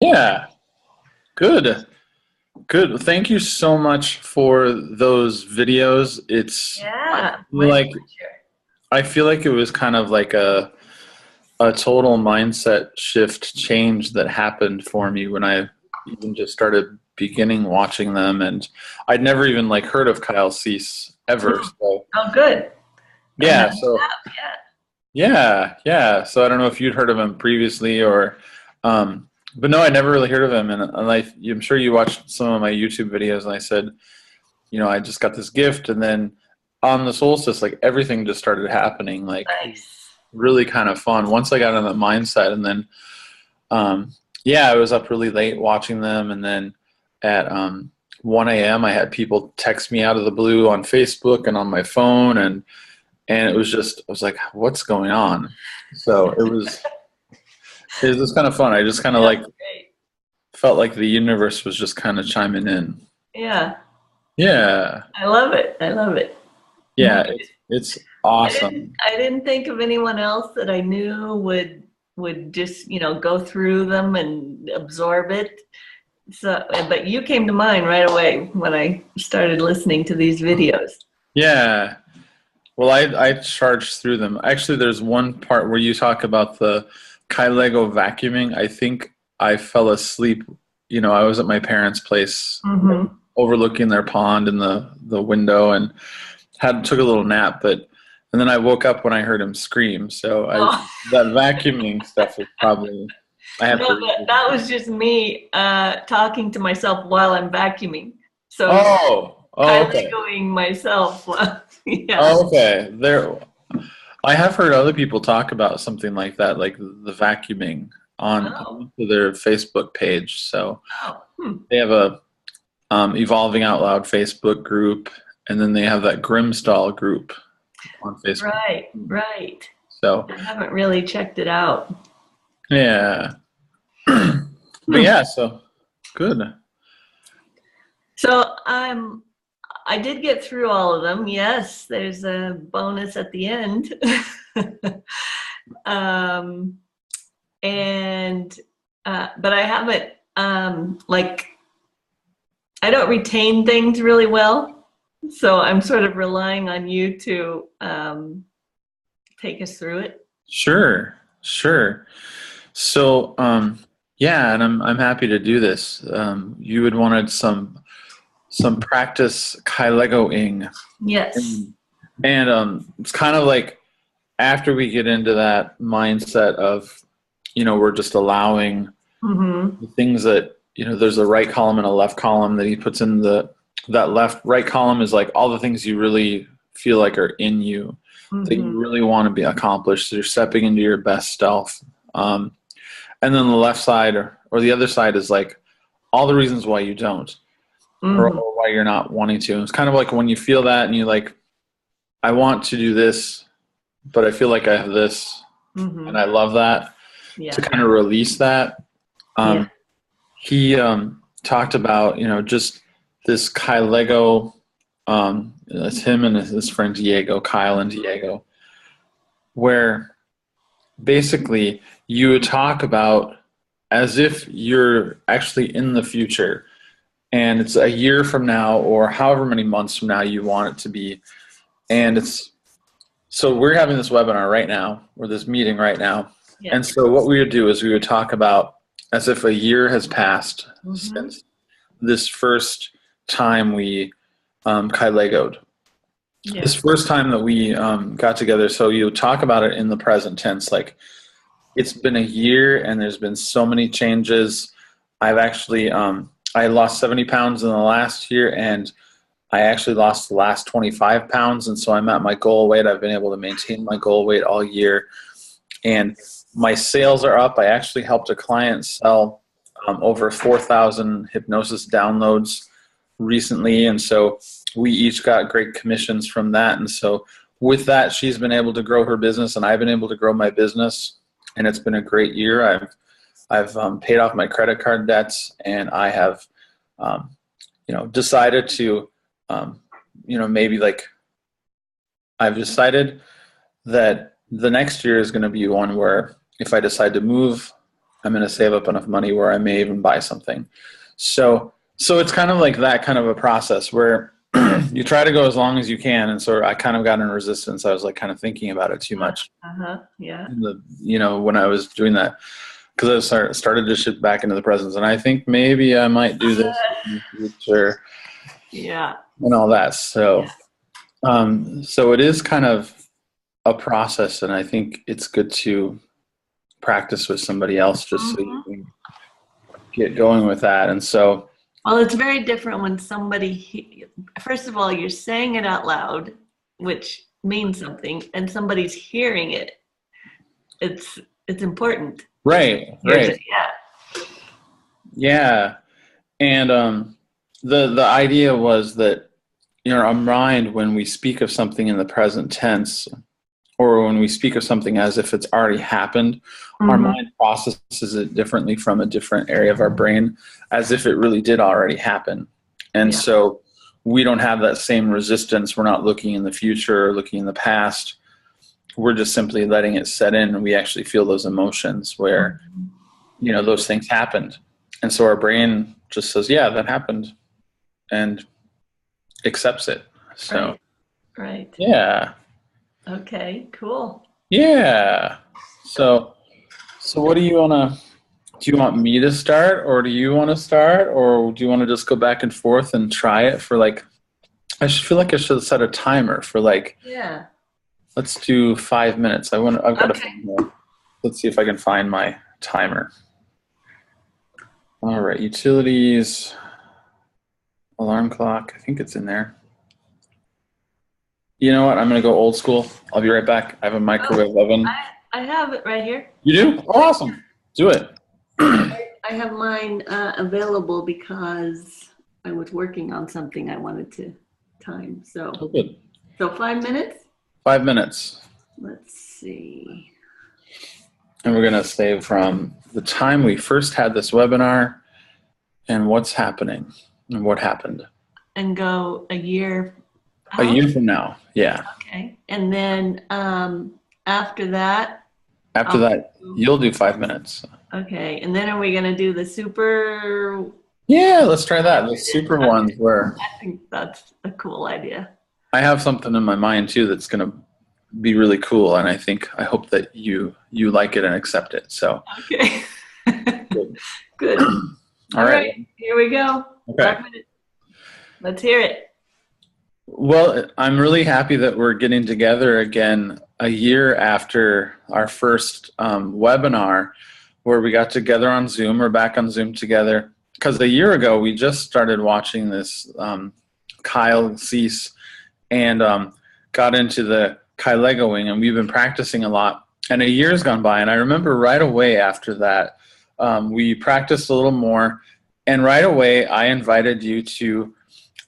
Yeah, good. Good. Thank you so much for those videos. Yeah, my Like pleasure. I feel like it was kind of like a total mindset shift change that happened for me when I even just started beginning watching them, and I'd never even like heard of Kyle Cease ever. Mm. So Oh, good. And now yeah, you so have, yeah. yeah. So I don't know if you'd heard of him previously or, but no, I never really heard of him, and I'm sure you watched some of my YouTube videos, and I said, I just got this gift, and then on the solstice, like everything just started happening, like Nice. really kind of fun once I got in that mindset, and then yeah, I was up really late watching them, and then at 1 a.m. I had people text me out of the blue on Facebook and on my phone, and it was just I was like, what's going on? So it was just kind of fun. I just kind of Yeah, like great. felt like the universe was just kind of chiming in. Yeah, Yeah, I love it. I love it. yeah, it's awesome. I didn't think of anyone else that I knew would just, go through them and absorb it. So, but you came to mind right away when I started listening to these videos. Yeah. Well, I charged through them. Actually, there's one part where you talk about the Kylego vacuuming. I think I fell asleep. I was at my parents' place, Mm-hmm. overlooking their pond in the window, and had took a little nap. And then I woke up when I heard him scream. So Oh, that vacuuming stuff is probably I have to no, read it that again. was just me talking to myself while I'm vacuuming. So Oh, okay. Kylegoing myself. Yeah. Oh, okay. I have heard other people talk about something like that, like the vacuuming Oh. on their Facebook page. So Oh. Hmm. they have a Evolving Out Loud Facebook group, and then they have that Grimstall group on Facebook. Right. Right. So I haven't really checked it out. yeah, but Hmm. yeah, so good. So I did get through all of them. Yes, there's a bonus at the end. um, and but I haven't like I don't retain things really well, so I'm sort of relying on you to take us through it. Sure, sure. So yeah, and I'm happy to do this. You had wanted some practice Kylegoing. Yes. And it's kind of like after we get into that mindset of, we're just allowing Mm-hmm. the things that, there's a right column and a left column that he puts in that left right column is like all the things you really feel like are in you that you Mm-hmm. really want to be accomplished. So you're stepping into your best self. And then the left side or the other side is like all the reasons why you don't Mm-hmm. or why you're not wanting to. It's kind of like when you feel that and you like, I want to do this, but I feel like I have this, and Mm-hmm. I love that. To Yeah. kind of release that, Yeah. um, he talked about just this Kylego. It's him and his friend Diego, Kyle and Diego, where basically you would talk about as if you're actually in the future, and it's a year from now or however many months from now you want it to be, and it's so we're having this webinar right now, or this meeting right now. Yeah. And so what we would do is we would talk about as if a year has passed Mm-hmm. since this first time we Kylegoed. Yeah. This first time that we got together, so you talk about it in the present tense, like it's been a year and there's been so many changes. I've actually, I lost 70 pounds in the last year, and I actually lost the last 25 pounds, and so I'm at my goal weight. I've been able to maintain my goal weight all year, and my sales are up. I actually helped a client sell over 4,000 hypnosis downloads recently, and so we each got great commissions from that. And so with that, she's been able to grow her business, and I've been able to grow my business, and it's been a great year. I've paid off my credit card debts, and I have decided to maybe like I've decided that the next year is going to be one where if I decide to move I'm going to save up enough money where I may even buy something. So it's kind of like that kind of a process where you try to go as long as you can. And so I kind of got in resistance. I was like kind of thinking about it too much. Yeah. When I was doing that, because I started to shift back into the present. And I think maybe I might do this in the future. Yeah. And all that. So, so it is kind of a process. And I think it's good to practice with somebody else just so you can get going with that. And so, well, it's very different when somebody, first of all, you're saying it out loud, which means something, and somebody's hearing it. It's important. Right. Yeah. And the idea was that, our mind, when we speak of something in the present tense, or when we speak of something as if it's already happened, our mind processes it differently from a different area of our brain, as if it really did already happen. And so we don't have that same resistance. We're not looking in the future or looking in the past. We're just simply letting it set in, and we actually feel those emotions where, those things happened. And so our brain just says, yeah, that happened, and accepts it. So, right. Yeah. Okay, cool. Yeah. So what do you want me to start, or do you want to start, or do you want to just go back and forth and try it for I feel like I should set a timer for let's do 5 minutes. I've got let's see if I can find my timer. All right. Utilities, alarm clock. I think it's in there. You know what? I'm going to go old school. I'll be right back. I have a microwave oven. I have it right here. You do? Oh, awesome. Do it. I have mine available because I was working on something I wanted to time. So, good. So 5 minutes? 5 minutes. Let's see. And we're going to save from the time we first had this webinar and what's happening and what happened. And go a year out? A year from now, yeah. Okay. And then after that? After that, you'll do 5 minutes. Okay. And then are we going to do the super? Yeah, let's try that. The super ones where. I think that's a cool idea. I have something in my mind too that's going to be really cool, and I hope that you like it and accept it. So. Okay. Good. All right. Here we go. Okay. 5 minutes. Let's hear it. Well, I'm really happy that we're getting together again a year after our first webinar, where we got together on Zoom. We're back on Zoom together because a year ago we just started watching this Kyle Cease and got into the Kylegoing, and we've been practicing a lot. And a year's gone by, and I remember right away after that we practiced a little more, and right away I invited you to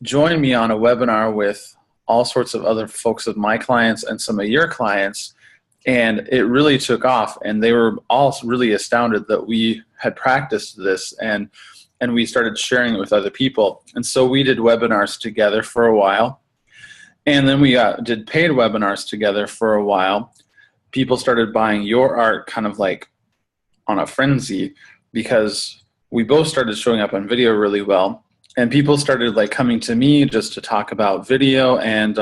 join me on a webinar with all sorts of other folks of my clients and some of your clients, and it really took off, and they were all really astounded that we had practiced this, and we started sharing it with other people. And so we did webinars together for a while, and then we did paid webinars together for a while. People started buying your art kind of like on a frenzy because we both started showing up on video really well. And people started coming to me just to talk about video and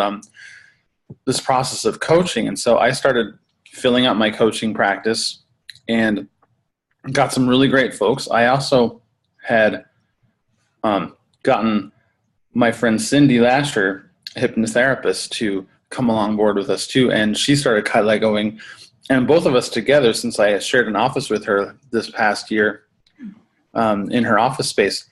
this process of coaching. And so I started filling out my coaching practice and got some really great folks. I also had gotten my friend Cindy Lasher, a hypnotherapist, to come along board with us too. And she started Kylegoing. And both of us together, since I shared an office with her this past year in her office space,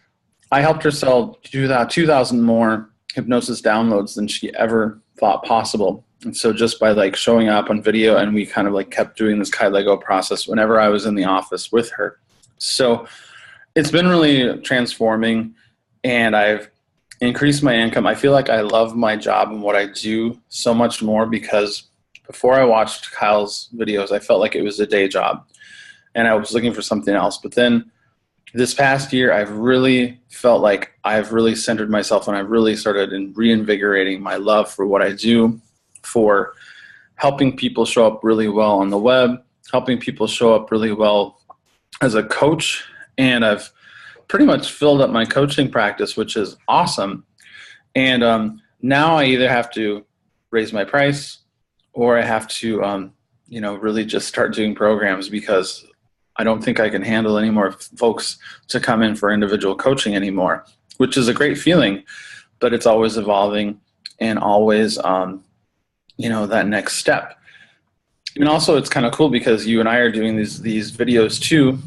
I helped her sell 2,000 more hypnosis downloads than she ever thought possible. And so just by showing up on video, and we kind of kept doing this Kylego process whenever I was in the office with her. So it's been really transforming, and I've increased my income. I feel like I love my job and what I do so much more, because before I watched Kyle's videos, I felt like it was a day job and I was looking for something else. But then this past year, I've really felt like I've really centered myself, and I've really started reinvigorating my love for what I do, for helping people show up really well on the web, helping people show up really well as a coach, and I've pretty much filled up my coaching practice, which is awesome. And now I either have to raise my price, or I have to, really just start doing programs, because I don't think I can handle any more folks to come in for individual coaching anymore, which is a great feeling, but it's always evolving and always, that next step. And also it's kind of cool because you and I are doing these videos too,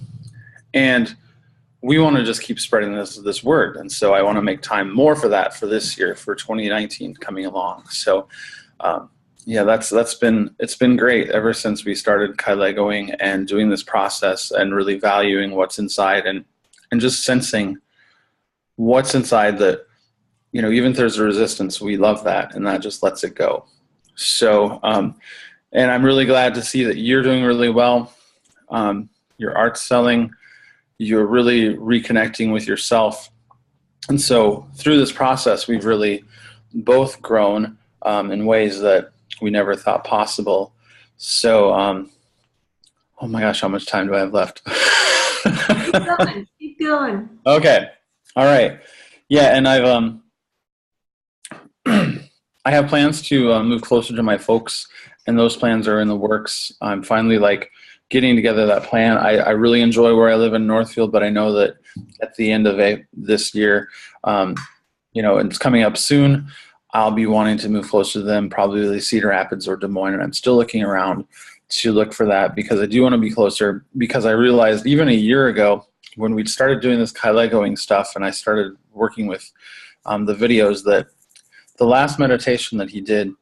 and we want to just keep spreading this word. And so I want to make time more for that for this year, for 2019 coming along. So it's been great ever since we started Kylegoing and doing this process and really valuing what's inside, and just sensing what's inside that, even if there's a resistance, we love that, and that just lets it go. So, and I'm really glad to see that you're doing really well. Your art's selling. You're really reconnecting with yourself. And so through this process, we've really both grown in ways that we never thought possible. So, oh my gosh, how much time do I have left? Keep going. Okay. All right. Yeah. And I have plans to move closer to my folks, and those plans are in the works. I'm finally getting together that plan. I really enjoy where I live in Northfield, but I know that at the end of this year, it's coming up soon, I'll be wanting to move closer to them, probably Cedar Rapids or Des Moines, and I'm still looking around to look for that, because I do want to be closer, because I realized even a year ago when we started doing this Kylegoing stuff and I started working with the videos, that the last meditation that he did,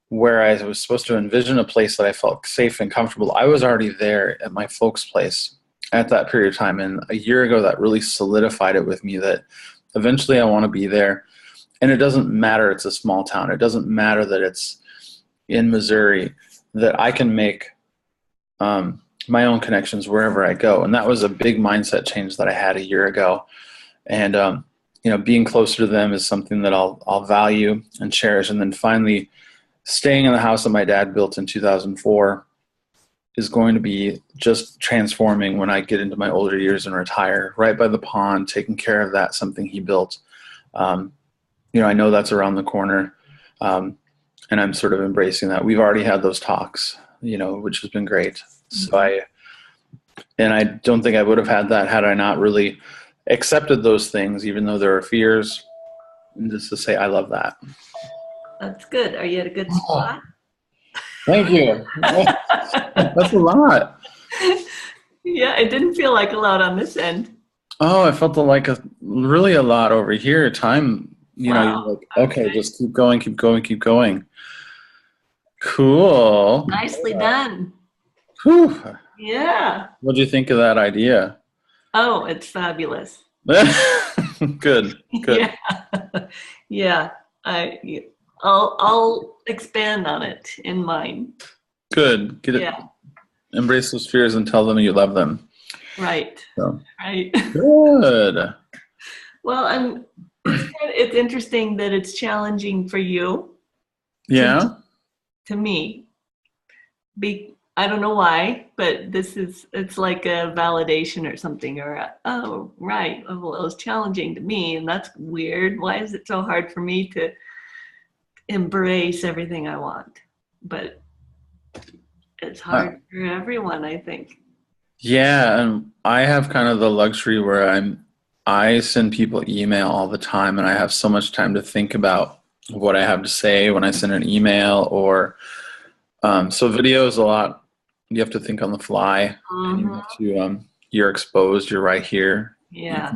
where I was supposed to envision a place that I felt safe and comfortable, I was already there at my folks' place at that period of time. And a year ago, that really solidified it with me that eventually I want to be there. And it doesn't matter it's a small town. It doesn't matter that it's in Missouri, that I can make my own connections wherever I go. And that was a big mindset change that I had a year ago. And, being closer to them is something that I'll value and cherish. And then finally, staying in the house that my dad built in 2004 is going to be just transforming when I get into my older years and retire, right by the pond, taking care of that, something he built. I know that's around the corner, and I'm sort of embracing that. We've already had those talks, which has been great. So I don't think I would have had that had I not really accepted those things, even though there are fears, and just to say, I love that. That's good. Are you at a good spot? Thank you. That's a lot. Yeah, it didn't feel like a lot on this end. Oh, I felt like really a lot over here. Time, Wow. You're like, okay, just keep going, keep going, keep going. Cool. Nicely done. Whew. Yeah. What do you think of that idea? Oh, it's fabulous. Good. Yeah. Yeah. I'll expand on it in mine. Good. Get it. Yeah. Embrace those fears and tell them you love them. Right. So. Right. Good. Well, it's interesting that it's challenging for you. Yeah. To me. I don't know why, but it's like a validation or something, or oh, right. Oh, well, it was challenging to me, and that's weird. Why is it so hard for me to embrace everything I want? But it's hard for everyone, I think. Yeah, and I have kind of the luxury where I send people email all the time, and I have so much time to think about what I have to say when I send an email, or so video is a lot. You have to think on the fly. Mm-hmm. And you have to, you're exposed. You're right here. Yeah.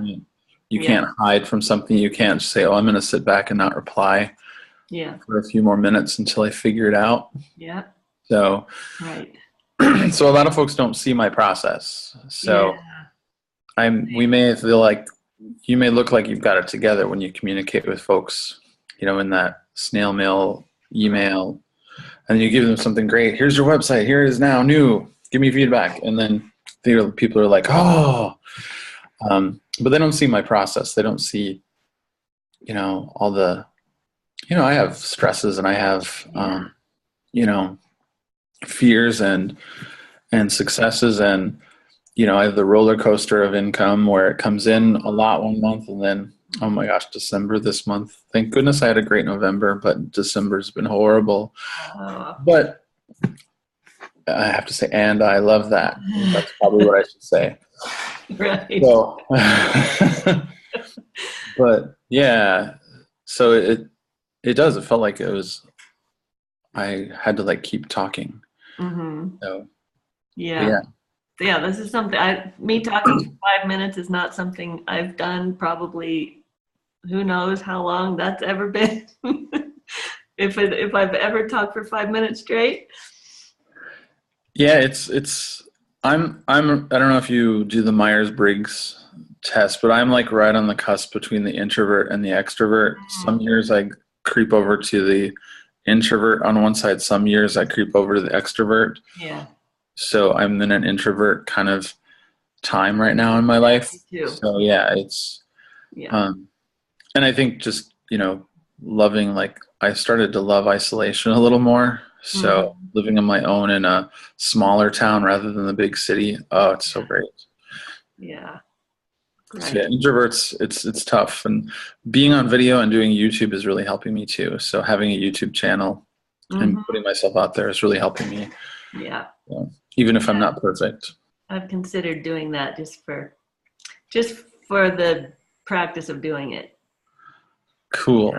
You can't hide from something. You can't just say, "Oh, I'm going to sit back and not reply." Yeah. For a few more minutes until I figure it out. Yeah. So. Right. So a lot of folks don't see my process. So we may feel like you may look like you've got it together when you communicate with folks, in that snail mail email, and you give them something great. Here's your website. Here it is now, new. Give me feedback. And then people are like, oh, but they don't see my process. They don't see, all the, I have stresses, and I have, fears and successes, and I have the roller coaster of income where it comes in a lot one month and then, oh my gosh, December this month. Thank goodness I had a great November, but December's been horrible. Oh. But I have to say, and I love that. That's probably what I should say. Right. So, but yeah, so it does. It felt like I had to like keep talking. Mm-hmm. So Yeah. yeah. Yeah, this is something me talking for 5 minutes is not something I've done probably who knows how long that's ever been. if I've ever talked for 5 minutes straight. Yeah, I don't know if you do the Myers-Briggs test, but I'm like right on the cusp between the introvert and the extrovert. Some years I creep over to the introvert on one side, some years I creep over to the extrovert. Yeah. So I'm in an introvert kind of time right now in my life. Me too. So yeah, it's Yeah. and I think just, loving, like I started to love isolation a little more. So Mhm. living on my own in a smaller town rather than the big city, oh, it's so great. Yeah. So yeah, Right. introverts, it's tough. And being on video and doing YouTube is really helping me too. So having a YouTube channel and Hmm. putting myself out there is really helping me, Yeah. even if I'm not perfect. I've considered doing that just for the practice of doing it. Cool.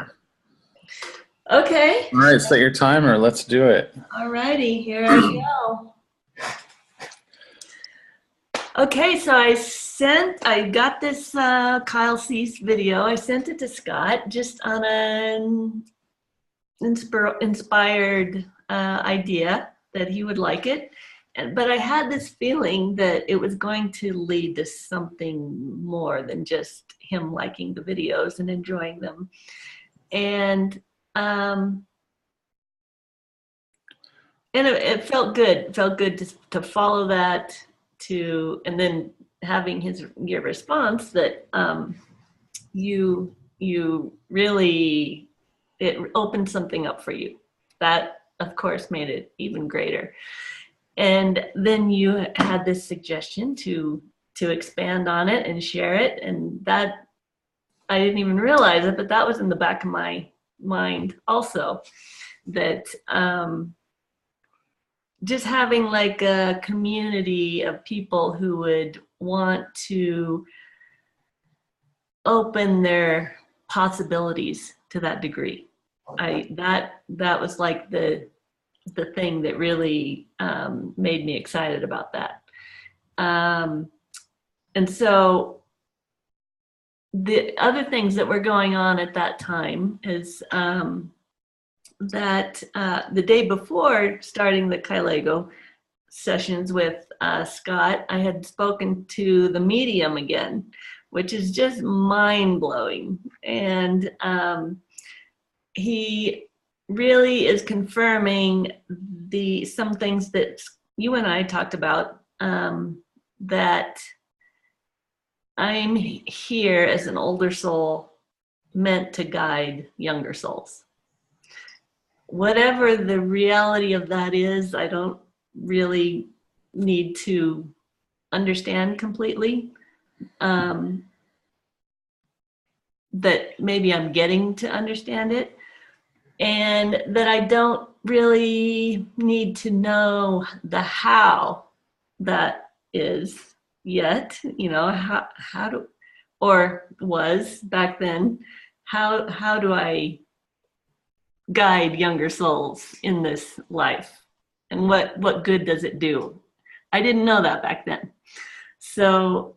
Okay. All right, set your timer. Let's do it. All righty. Here I go. Okay, so I got this Kyle Cease video. I sent it to Scott just on an inspired idea that he would like it. But I had this feeling that it was going to lead to something more than just him liking the videos and enjoying them. And it felt good. It felt good to follow that, and then having your response that you really, it opened something up for you. That of course made it even greater. And then you had this suggestion to expand on it and share it, and that I didn't even realize it, but that was in the back of my mind also, that just having like a community of people who would want to open their possibilities to that degree. That was like the thing that really made me excited about that. And so the other things that were going on at that time is that the day before starting the Kylego sessions with Scott, I had spoken to the medium again, which is just mind-blowing. And he really is confirming some things that you and I talked about, that I'm here as an older soul meant to guide younger souls. Whatever the reality of that is, I don't really need to understand completely. That maybe I'm getting to understand it, and that I don't really need to know the how that is yet, how do, or was back then, how do I guide younger souls in this life, and what good does it do? I didn't know that back then. So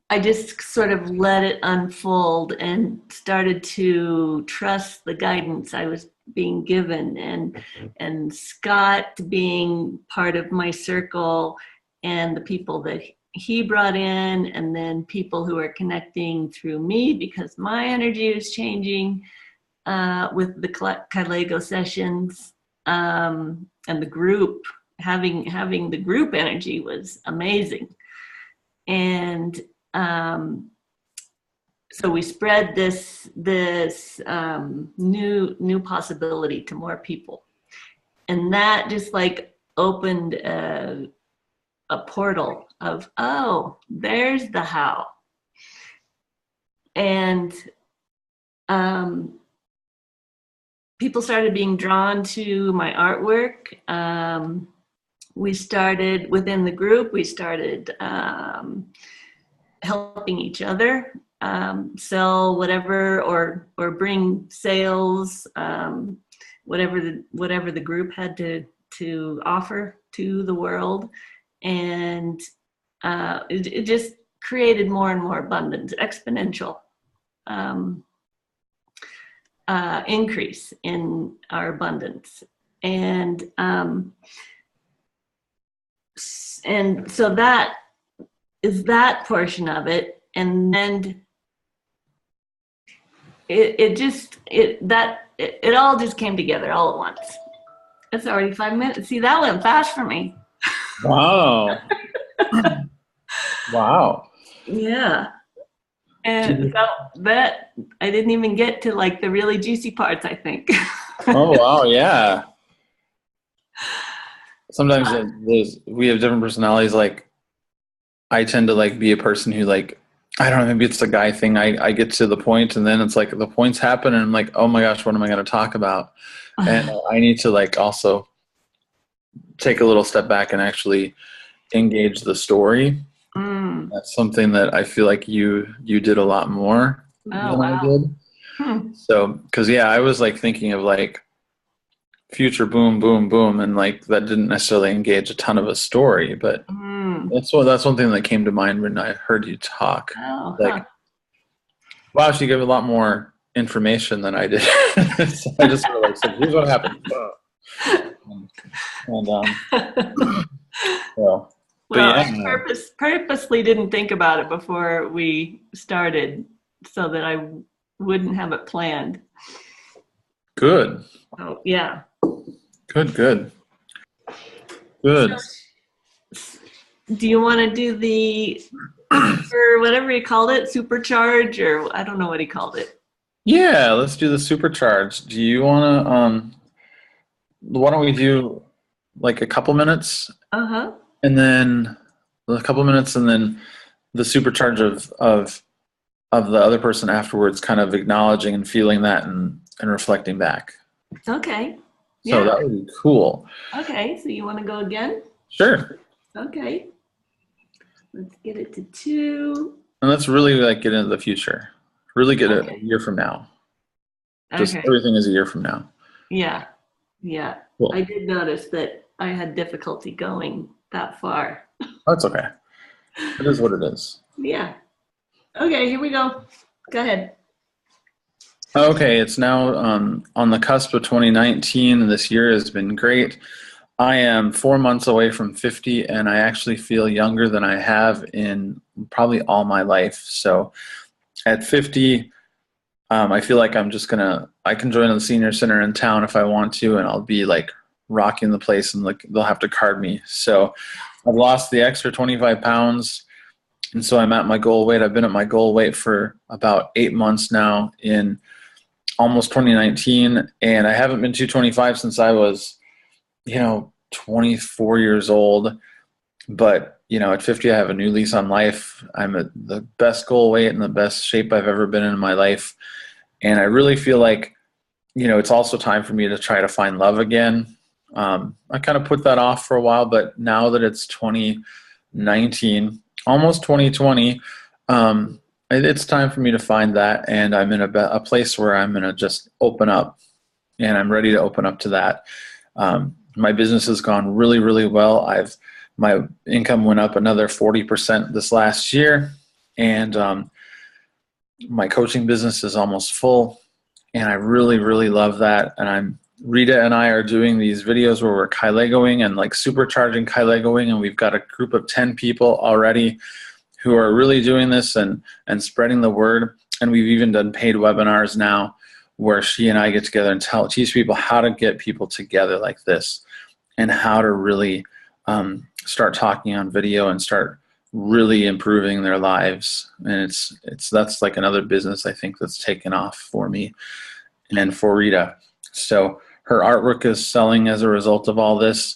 I just sort of let it unfold and started to trust the guidance I was being given, and Scott being part of my circle, and the people that he brought in, and then people who are connecting through me because my energy is changing with the Kylego sessions, and the group, having the group energy was amazing. And so we spread this new possibility to more people, and that just like opened a portal of, oh, there's the how. And people started being drawn to my artwork. We started within the group, we started helping each other sell whatever, or bring sales, whatever the group had to offer to the world. And it just created more and more abundance, exponential increase in our abundance. And so that is that portion of it. And then it all just came together all at once. It's already 5 minutes. See, that went fast for me. Wow. Wow. Yeah. And so that I didn't even get to like the really juicy parts, I think. Oh, wow. Yeah. Sometimes we have different personalities. Like, I tend to like be a person who, like, I don't know, maybe it's the guy thing. I get to the point and then it's like the points happen and I'm like, oh my gosh, what am I going to talk about? And I need to like also take a little step back and actually engage the story. That's something that I feel like you did a lot more than I did. So, because I was like thinking of like future boom, boom, boom, and like that didn't necessarily engage a ton of a story, but that's one thing that came to mind when I heard you talk. Wow, she gave a lot more information than I did. So I just sort of like said, here's what happened. I purposely didn't think about it before we started so that I wouldn't have it planned. Good. Oh, yeah. Good. Do you want to do the, or whatever he called it, supercharge, or I don't know what he called it. Yeah, let's do the supercharge. Do you want to, why don't we do like a couple minutes? And then a couple minutes and then the supercharge of the other person afterwards, kind of acknowledging and feeling that and reflecting back. Okay. So that would be cool. Okay, so you want to go again? Sure. Okay. Let's get it to 2. And let's really like get into the future. Really get it a year from now. Just everything is a year from now. Yeah. Cool. I did notice that I had difficulty going that far. That's okay. It is what it is. Yeah. Okay, here we go. Go ahead. Okay, it's now on the cusp of 2019, and this year has been great. I am 4 months away from 50, and I actually feel younger than I have in probably all my life. So at 50, I feel like I can join the senior center in town if I want to, and I'll be like rocking the place, and like they'll have to card me. So I've lost the extra 25 pounds, and so I'm at my goal weight. I've been at my goal weight for about 8 months now in almost 2019, and I haven't been 225 since I was 24 years old. But at 50, I have a new lease on life. I'm at the best goal weight and the best shape I've ever been in my life, and I really feel like it's also time for me to try to find love again. I kind of put that off for a while, but now that it's 2019, almost 2020, it's time for me to find that, and I'm in a place where I'm going to just open up, and I'm ready to open up to that. My business has gone really, really well. My income went up another 40% this last year, and my coaching business is almost full, and I really, really love that. And Rita and I are doing these videos where we're Kylegoing and like supercharging Kylegoing, and we've got a group of 10 people already who are really doing this and spreading the word. And we've even done paid webinars now where she and I get together and teach people how to get people together like this and how to really start talking on video and start really improving their lives. And that's like another business I think that's taken off for me and for Rita. So her artwork is selling as a result of all this.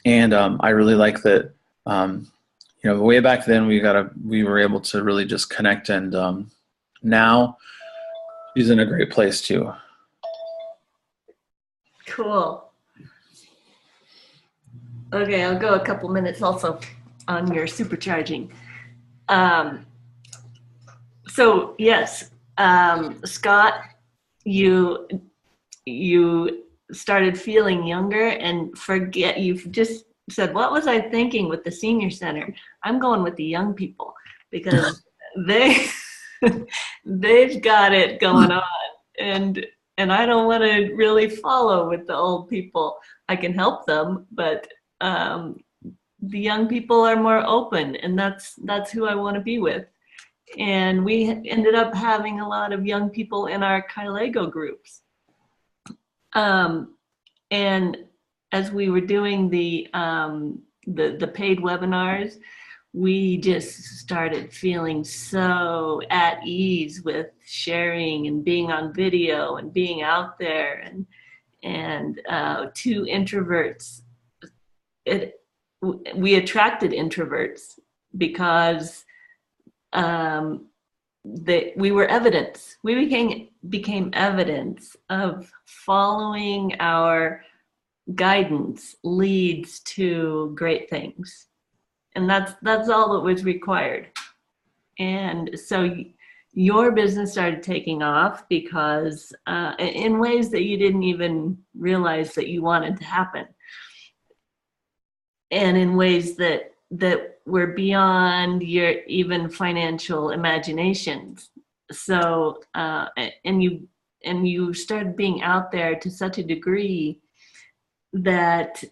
And I really like that You know, way back then we were able to really just connect, and now she's in a great place too. Cool. Okay, I'll go a couple minutes also on your supercharging. So yes, Scott, you started feeling younger, and you've just said, what was I thinking with the senior center? I'm going with the young people because they've got it going on, and I don't want to really follow with the old people. I can help them, but the young people are more open, and that's who I want to be with. And we ended up having a lot of young people in our Kylego groups. And as we were doing the paid webinars, we just started feeling so at ease with sharing and being on video and being out there. And two introverts, we attracted introverts because we were evidence. We became evidence of following our guidance leads to great things, and that's all that was required. And so your business started taking off because in ways that you didn't even realize that you wanted to happen, and in ways that were beyond your even financial imaginations. So and you started being out there to such a degree that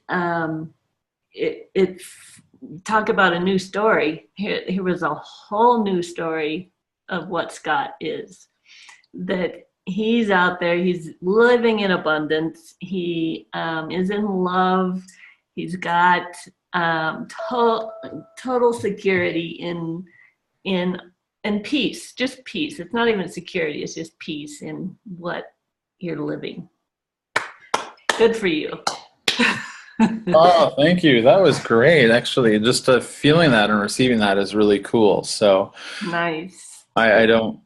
it's talk about a new story. Here was a whole new story of what Scott is. That he's out there, he's living in abundance, he is in love, he's got total security in peace, just peace. It's not even security, it's just peace in what you're living. Good for you. Oh, thank you. That was great. Actually, just feeling that and receiving that is really cool. So nice. I don't,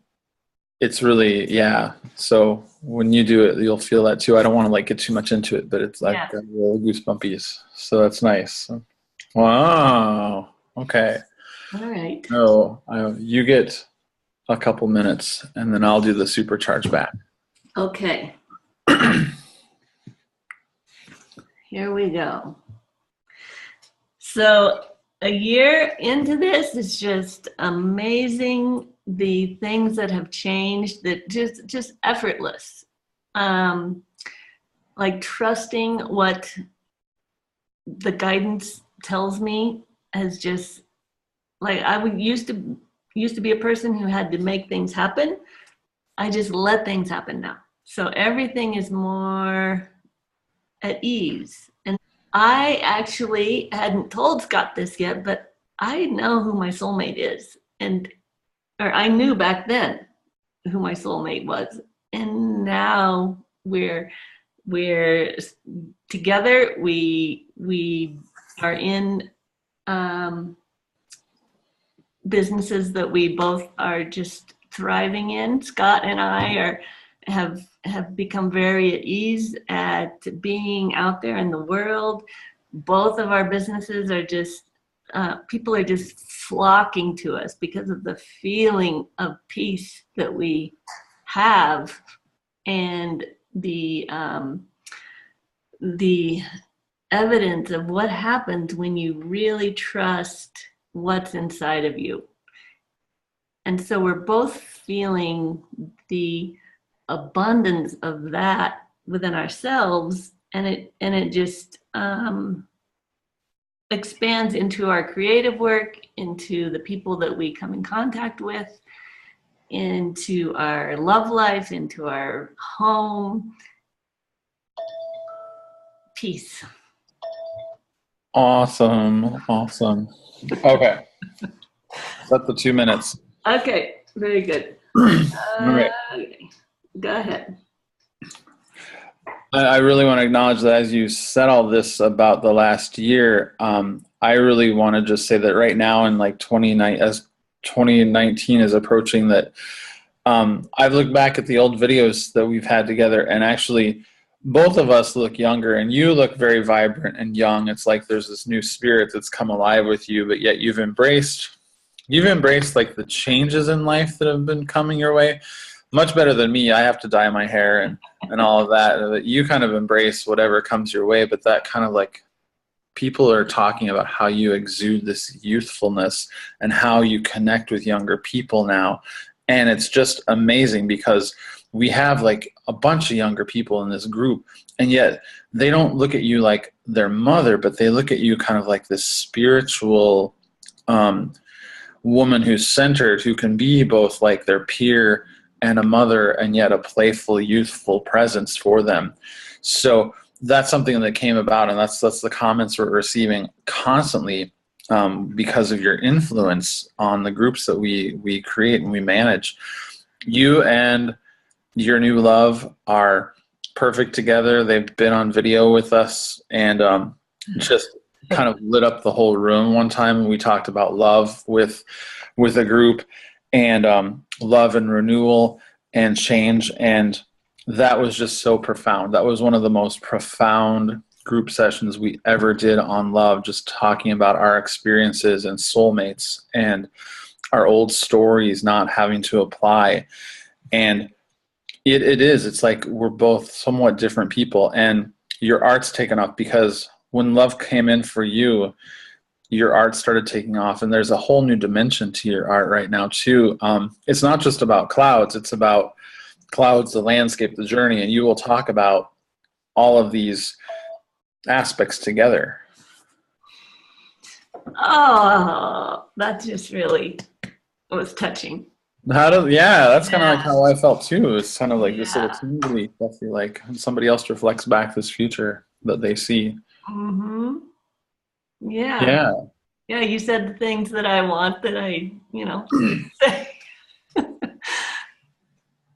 it's really, yeah. So when you do it, you'll feel that too. I don't want to like get too much into it, but it's like a little goosebumpies. So that's nice. Wow. Okay. All right. So you get a couple minutes and then I'll do the supercharge back. Okay. Here we go. So a year into this is just amazing, the things that have changed, that just effortless. Like trusting what the guidance tells me has just, like I used to be a person who had to make things happen. I just let things happen now. So everything is more at ease. And I actually hadn't told Scott this yet, but I know who my soulmate is. Or I knew back then who my soulmate was. And now we're together. We are in businesses that we both are just thriving in. Scott and I have become very at ease at being out there in the world. Both of our businesses are just, people are just flocking to us because of the feeling of peace that we have, and the evidence of what happens when you really trust what's inside of you. And so we're both feeling the abundance of that within ourselves, and it just expands into our creative work, into the people that we come in contact with, into our love life, into our home. Peace. Awesome. Okay. Set the 2 minutes. Okay, very good. All right. Okay. Go ahead. I really want to acknowledge that as you said all this about the last year, I really want to just say that right now in like 2019 is approaching, that I've looked back at the old videos that we've had together, and actually both of us look younger, and you look very vibrant and young. It's like there's this new spirit that's come alive with you, but yet you've embraced like the changes in life that have been coming your way much better than me. I have to dye my hair and all of that. You kind of embrace whatever comes your way, but that kind of like, people are talking about how you exude this youthfulness and how you connect with younger people now. And it's just amazing because we have like a bunch of younger people in this group, and yet they don't look at you like their mother, but they look at you kind of like this spiritual woman who's centered, who can be both like their peer and a mother, and yet a playful, youthful presence for them. So that's something that came about, and that's the comments we're receiving constantly because of your influence on the groups that we create and we manage. You and your new love are perfect together. They've been on video with us, and just kind of lit up the whole room one time when we talked about love with a group, and love and renewal and change, and that was just so profound. That was one of the most profound group sessions we ever did on love, just talking about our experiences and soulmates and our old stories not having to apply. And it's like we're both somewhat different people, and your art's taken off because when love came in for you, your art started taking off, and there's a whole new dimension to your art right now too. It's not just about clouds, it's about clouds, the landscape, the journey, and you will talk about all of these aspects together. Oh, that just really was touching. That's kind of like how I felt too. It's kind of like this little tingly, I feel like somebody else reflects back this future that they see. Mm-hmm. Yeah. Yeah, you said the things that I want that I, say.